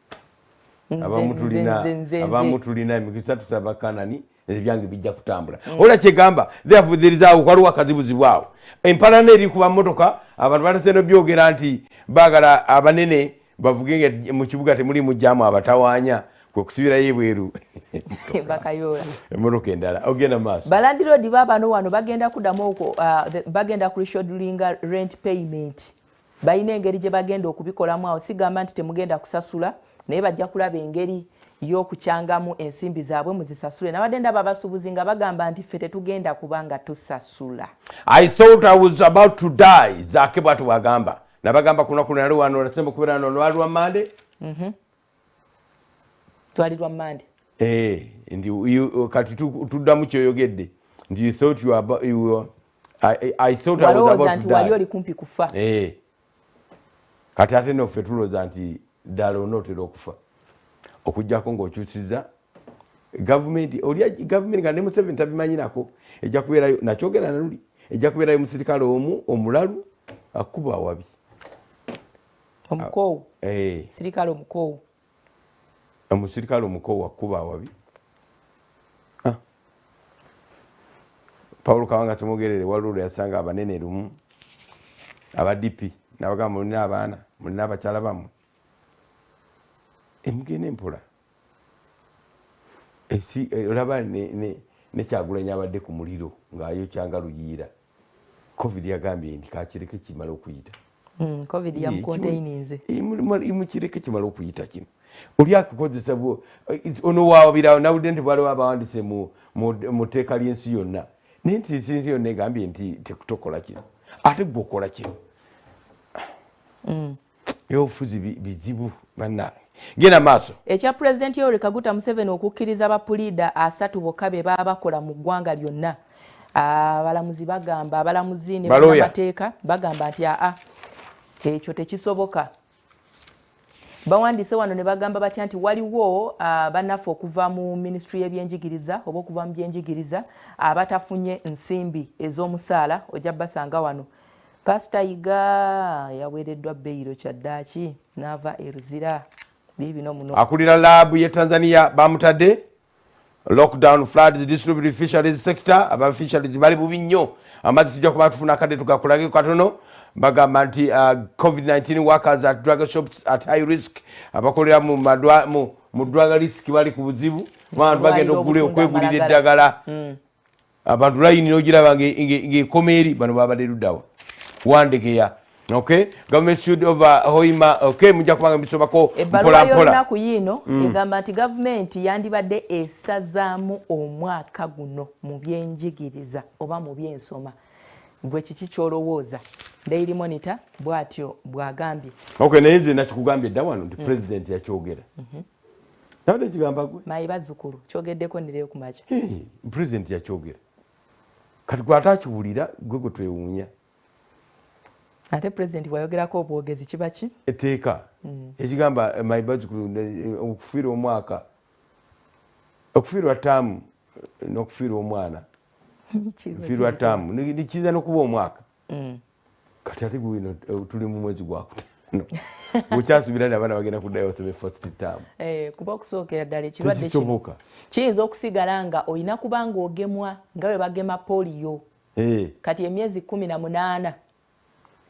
abamu tulina emikisa tusaba kanani ebyange bijja kutambula ola kyegamba therefore there is waliwo akazibuzibwawo empalana eri kuba mmotoka abantu bataseno byogera nti baagala abanene bavuge mu kibuga temuli mujjamu abatawaanya kwe kusibirayo ebweru bakayoola emmotoka endala ogenda maaso balandiroodi baabano wano bagenda kuddamu okwo bagenda ku reschedulinga rent payment balina engeri gye bagenda okubikolamu awo sigamba nti temugenda kusasula naye bajja kulaba engeri y'okukyangamu ensimbi zaabwe muzisasule nabadde ndaba abasuubuzi nga bagamba nti ffe tetugenda kubanga tusasula. I thought I was about to die Zaake bwatu bwagamba nabagamba kunaku nali wano nasemba kubeera no lwali lwa Monday twali lwa Monday kati tuddamu kyoyogedde nti you thought I thought I was about to die wali oli kumpi kufa kati ate noffe tulowooza nti ddala onootera okufa okujjako ng'okyusiza gavumenti nga ne Museveni tabimanyirako ejja kubeerayo nakyogera naluli ejja kubeerayo musirikale omu omulalu akuba awabi omukoowu sirikale omukoowu omusirikale omukoowu akuba awabi Paulo Kawanga Semogerere waliwo yasanga abanene lumu aba DP nabagamba mulina abaana mulina abakyala bammwe emugende mpola olaba ne Kyagulanyi abadde ku muliro ng'ayokyanga luyiira covid yagambye nti kakireke kimala okuyita covid yamukontaininze mukireke kimala okuyita kino oli akukozesa ono waabirawo nawulidde nti bwaliwo abawandise mu tteeka ly'ensi yonna naye nti ensi yonna egambye nti tekutokola kino ate gwe okola kino eby'obufuzi bizibu bannange genda maaso ekya pulezidenti Yoweri Kaguta Museveni okukkiriza bapuliida 3 bokka be baba bakola mu ggwanga lyonna abalamuzi bagamba abalamuzi ne bannamateeka bagamba nti ekyo tekisoboka bawandiise wano ne bagamba batya nti waliwo bannaffe okuva mu minisitule y'ebyenjigiriza oba okuva mu byenjigiriza abatafunye nsimbi ez'omusaala ojja basanga wano Pastor Yiga yaweereddwa beyiro kyaddaaki n'ava eruzira akulira laabu ye Tanzania bamutadde lockdown floods distributed fisheries sector aba fisheries bali bubi nnyo amazzi tujja kuba tufuna akadde tugakulage katono bagamba nti COVID-19 workers at drug shops at high risk abakolera mu drug risk bali ku buzibu abantu bagenda okwegulira eddagala abantu layini n'ogiraba ng'ekomeeri bano babadde luddawa wandegeya okay government should over hoima okay mujja kubanga bisobako mpola mpola ku yino egamba nti government yandibadde esazaamu omwaka guno mu byenjigiriza oba mu byensoma gwe kiki kyolowooza Daily Monitor bwatyo bwagambye okay naye nze nakikugambye dda wano nti president yakyogera nabadde kigamba gwe mayi bazzukulu kyogeddeko nireyo ku makya president yakyogera kati gwe atakiwulira gwe twewuunya ate president bwayogerako obwogezi kiba ki etteeka ekigamba mayibazzukulu okufiirwa omwaka okufiirwa ttaamu n'okufiirwa omwana okufiirwa ttaamu nikiza n'okuba omwaka kati ate gwino tuli mu mwezi gwakutano bukyasubira nti abaana bagenda kuddayo basome first term kuba okusookera ddala ekirwadde kino kiyinza okusigala nga olina kuba ng'ogemwa nga bwe bagema poliyo kati emyezi 18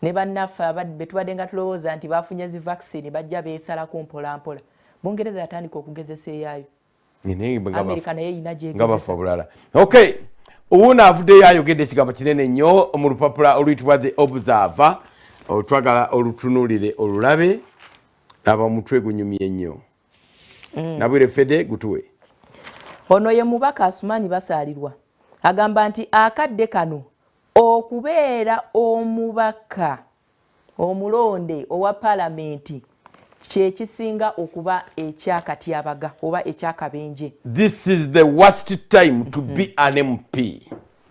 ne bannaffe be tubadde nga tulowooza nti bafunye zi vaccine bajja beesalako mpola mpola Bungereza yatandika okugezesa eyaayo Amerika naye eyina gyegezesa bulala okay uwuno avuddeyo ayogedde ekigambo kinene nnyo mu lupapula oluyitibwa The Observer twagala olutunuulire olulabe aba mutwe gunyumye nnyo nabwire fede gutuwe ono ye mubaka Asumani Basaalirwa agamba nti akadde kano okubeera omubaka omulonde owa palamenti kyekisinga okuba ekyakatyabaga oba ekyakabenje. This is the worst time to be an MP.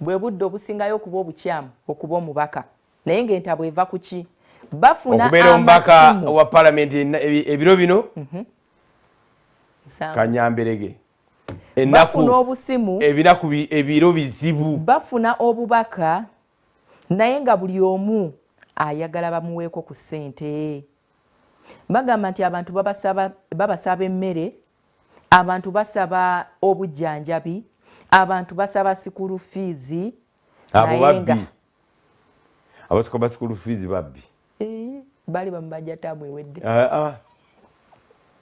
bwe budde obusingayo okuba obukyamu okuba omubaka naye ng'entabwe eva ku ki bafuna okubeera omubaka wa palamenti ebiro bino kanyamberege bafuna obusimu ebiro bizibu bafuna obubaka naye nga buli omu ayagala bamuweeko ku ssente bagamba nti abantu babasaba emmere abantu basaba obujjanjabi abantu basaba sikulu fees abo babbi abasikoba sikulu fees babbi bali bamubajjatamu ewedde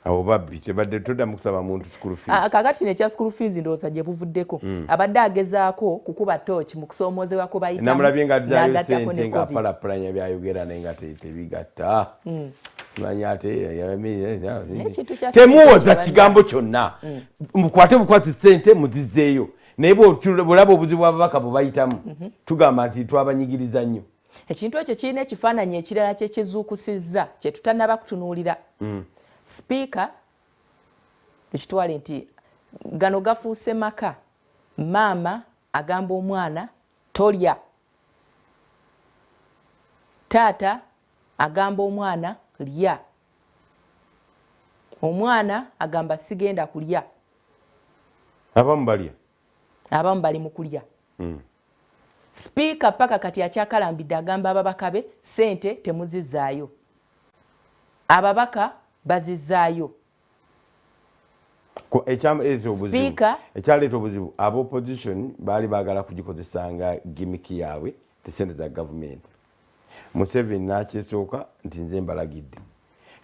abo babbi tebadde toddamu kusaba muntu sikulu fees kakati nekya sikulu fees ndowooza gye buvuddeko abadde agezaako kukuba tooki mu kusoomozebwa kwe bayitamu namulabye nga tyayo sente nga palapulanya byayogera naye nga tebigatta manyi ate temuwoza kigambo kyonna mukwate bukwati sente muzizzeeyo naye bwolaba obuzibu ababaka bwe bayitamu tugamba nti twabanyigiriza nnyo ekintu ekyo kirina ekifaananyi ekirala kyekizuukusizza kye tutannaba kutunuulira sipiika tukitwale nti gano gafuuse maka maama agamba omwana tolya taata agamba omwana lya omwana agamba sigenda kulya abamu balya abamu bali mu kulya sipiika paka kati akyakalambidde agamba ababaka be ssente temuzizzaayo ababaka bazizaayo ekyaleeta obuzibu aba opposition baali baagala kugikozesanga gimiki yaabwe tesente za gavumenti Museveni n'akyesooka nti nze mbalagidde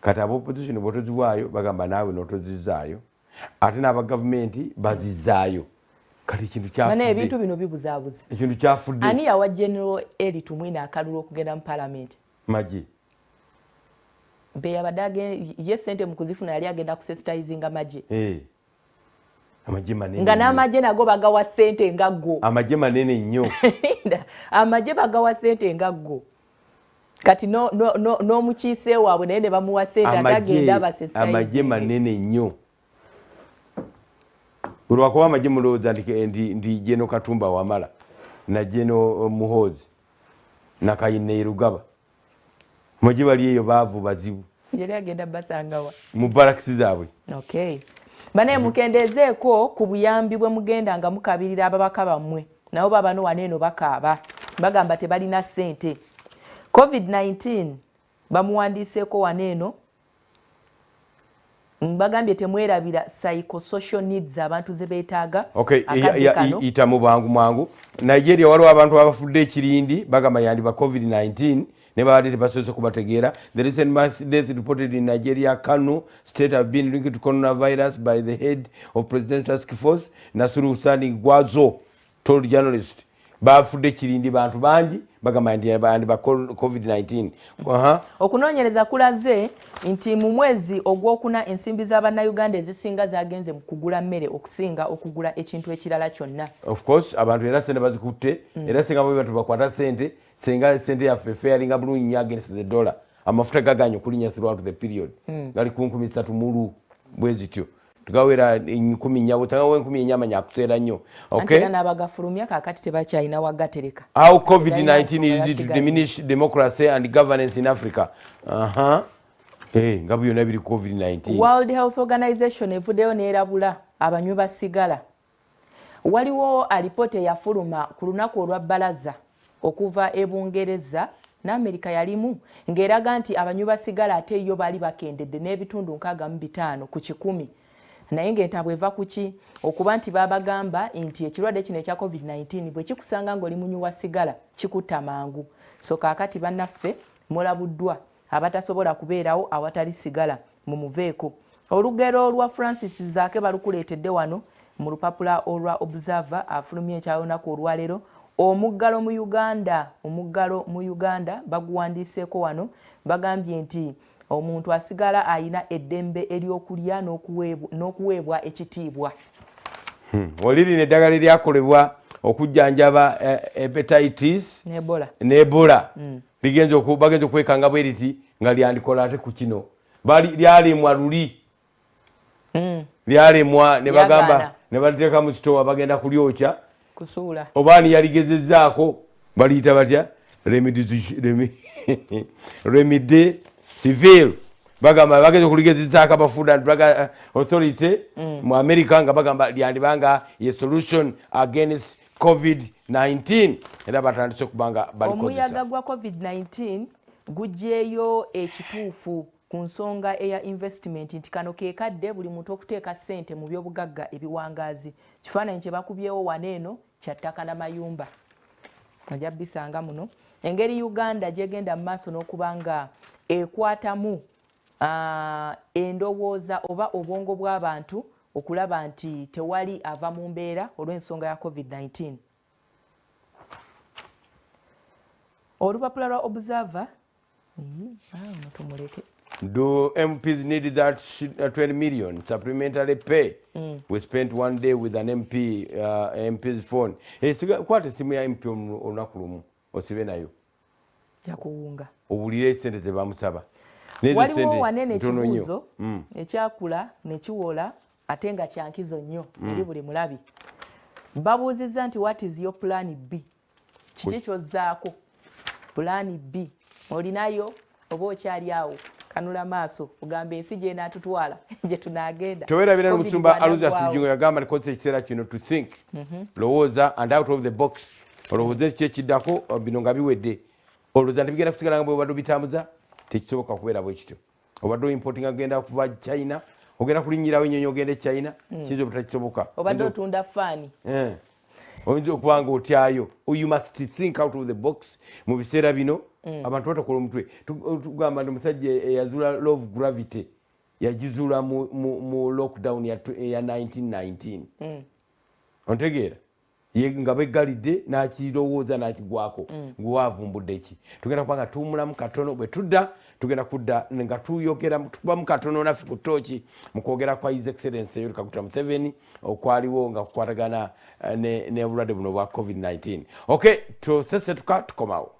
kati aba opposition bw'otozibwayo bagamba naawe n'otozizaayo ate n'aba gavumenti bazizaayo kati ekintu kyafudde ebintu bino bibuzaabuza ekintu kyafudde ani yawa General Eli Tumwine akalulu okugenda mu palamenti Magye beyabadde ye sente mu kuzifuna yali agenda kusensitizinga Magye amagye manene nga n'amagye nago bagawa sente nga go amagye manene nnyo amagye bagawa sente nga go kati n'omukiise waabwe naye ne bamuwa sente atagenda abasensitizinga amagye manene nnyo olwakuba amagye mulowooza ndi Jeno Katumba Wamala na Jeno Muhoozi na Kayine Rugaba amagye bali eyo baavu bazibu yali agenda basangawa mu barakisi zaabwe okay bane mukendezeeko ku buyambi bwe mugenda nga mukabirira ababaka bammwe nabo babano waneeno bakaaba bagamba tebalina ssente COVID-19 bamuwandiiseeko waneeno bagambye temwerabira psychosocial needs abantu ze beetaaga ita mu bwangu Nigeria waliwo abantu abafudde ekirindi bagamba yandiba COVID-19 ne baadde tebasoose kubategeera. The recent mass deaths reported in Nigeria, Kano state have been linked to coronavirus by the head of Presidential Task Force, Nasuru Sani Gwazo, told journalists. Bafudde kirindi bantu bangi bagamba ndi ba COVID-19. Okunoonyereza kulaze nti mu mwezi ogwokuna ensimbi z'Abannayuganda ezisinga zagenze mu kugula mmere okusinga okugula ekintu ekirala kyonna. Of course abantu era sente bazikutte era singa bo bantu bakwata sente senga sente yaffe fairinga bulungi against the dollar amafuta gaganya okulinya throughout the period gali ku 13 mulu bwezityo tugawera 10 nyabo tangawe 10 nyama nyakuteera nnyo. Okay, antena abagafulumya kakati tebakyalina wagatereka. How COVID-19 is used to diminish democracy and governance in Africa. Nga byonna biri COVID-19. World Health Organization evuddeyo neerabula abanywi ba sigala. Waliwo alipote yafuluma ku lunaku olwa bbalaza okuva e Bungereza n'Amerika yalimu ng'eraga nti abanywi ba sigala ate yo bali bakendedde n'ebitundu 65 ku 100. Naye ng'entabwe eva kuki okuba nti babagamba nti ekirwadde kino ekya COVID-19 bwe kikusanga ng'oli munywi wa sigala kikutta mangu. So kaakati bannaffe mulabuddwa abatasobola kubeerawo awatali sigala mu muveeko. Olugero lwa Francis Zaake balukuleetedde wano mu lupapula olwa Observer afulumye ekyalonaku olwaleero. Omuggalo mu Uganda baguwandiiseeko wano bagambye nti omuntu asigala ayina eddembe ery'okulya n'okuweebwa ekitiibwa. Oliri n'eddagala eryakolebwa okujjanjaba hepatitis n'Ebola bagenze okwekanga bwe riti nga lyandikola ate ku kino lyalemwa luli lyalemwa ne bagamba ne baliteeka mu sitowa bagenda kulyokya kusuula obaani yaligezezzaako baliyita batya remide civil bagamba bageze okuligezezzaako aba Food and Drug Authority mu America nga bagamba lyandibanga ye solution against COVID-19 era batandise okubanga balikozesa omuyaga gwa COVID-19 gujjeeyo ekituufu ku nsonga eya investment nti kano keekadde buli muntu okuteeka ssente mu byobugagga ebiwangaazi kifaananyi kye bakubyewo waneeno kya ttaka n'amayumba ojja bisanga muno engeri Uganda gyegenda mu maaso n'okuba nga ekwatamu endowooza oba obwongo bw'abantu okulaba nti tewali ava mu mbeera olw'ensonga ya COVID-19. Olupapula lwa Observer tumuleke. Do MPs need that 20 million supplementary pay? We spent one day with an MP, MP's phone. Kwate simu ya MP olunaku lumu osibe nayo jakuwunga obulire sente ze bamusaba. Waliwo wanene ekibuuzo ekyakula ne kiwola ate nga kyankizo nnyo eri buli mulabi. Babuuzizza nti what is your plan B? Kiki kyozzaako? Plan B olinayo oba okyali awo kanula maaso ogamba ensi gy'enaatutwala gye tunaagenda. Towerabira Omusumba Aluza Sujingo yagamba alikozesa ekiseera kino to think lowooza and out of the box olowooza ki ekiddako bino nga biwedde olowooza ntibigenda kusigala nga bwe obadde obitambuza tekisoboka kubeera bwe kityo obadde oimporting agenda kuva China ogenda kulinnyirawo ennyonyi ogenda e China kiyinza obutta kisoboka obadde otunda faani oyinza okuba nga otyayo you must think out of the box mu biseera bino abantu batakola omutwe tugamba nti omusajja eyazuula law of gravity yagizuula mu lockdown ya 1919 ontegeera nga beggalidde n'akirowooza n'akigwako gwewavumbudde ki tugenda kuba nga tuwumulamu katono bwe tudda tugenda kudda nga tuyogera tukubamu katono naffe ku ttooki mu kwogera kwa His Excellency Yoweri Kaguta Museveni okwaliwo nga kukwatagana n'obulwadde buno bwa COVID-19. Okay, tusesetuka tukomawo.